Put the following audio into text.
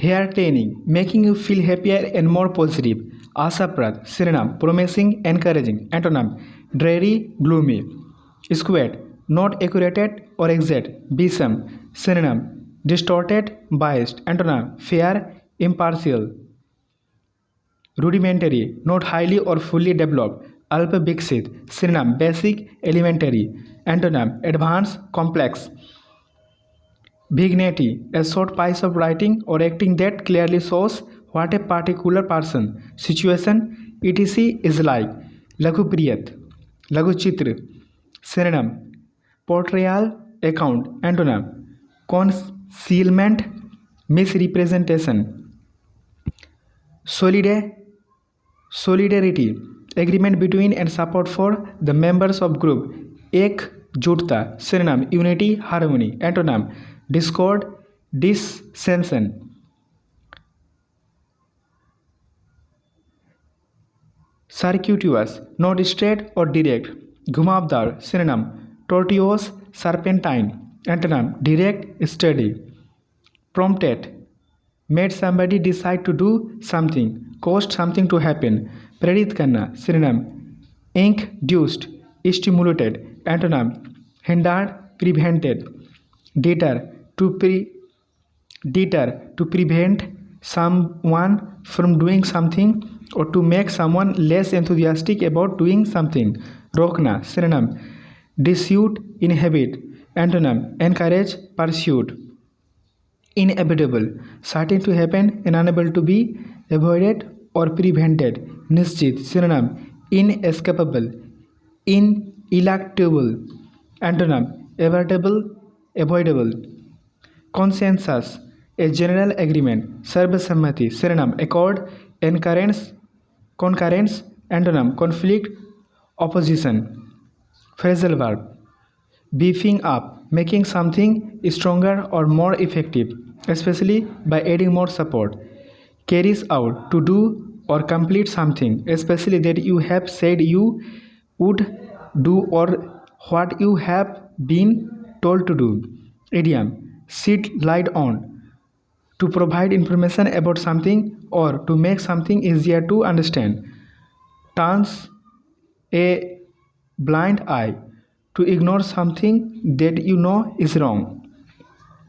Hair training, making you feel happier and more positive. Asaprad, synonym, promising, encouraging. Antonym, dreary, gloomy. Squared, not accurate or exact. Besom, synonym, distorted, biased. Antonym, fair, impartial. Rudimentary, not highly or fully developed. Alpa Biksit, synonym, basic, elementary. Antonym, advanced, complex. Vignette, a short piece of writing or acting that clearly shows what a particular person, situation, etc. is like. Laghupriyat, Laghuchitra, synonym, portrayal, account. Antonym, concealment, misrepresentation. Solidarity, agreement between and support for the members of group. Ekjutta, synonym, unity, harmony. Antonym, discord, dissension. Circuitous, not straight or direct. Ghumavdar, synonym, tortuous, serpentine. Antonym, direct, steady. Prompted, made somebody decide to do something, caused something to happen. Prerit karna, synonym, induced, stimulated. Antonym, hindered, prevented. Deter, to prevent someone from doing something or to make someone less enthusiastic about doing something. Rokna, synonym, dissuade, inhibit. Antonym, encourage, pursuit. Inevitable, certain to happen and unable to be avoided or prevented. Nischit, synonym, inescapable, ineluctable. Antonym, avoidable, avoidable. Consensus, a general agreement. Sarvasammati, synonym, accord, concurrence. Antonym, conflict, opposition. Phrasal verb, beefing up, making something stronger or more effective, especially by adding more support. Carries out, to do or complete something, especially that you have said you would do or what you have been told to do. Idiom, shed light on, to provide information about something or to make something easier to understand. Turns a blind eye, to ignore something that you know is wrong.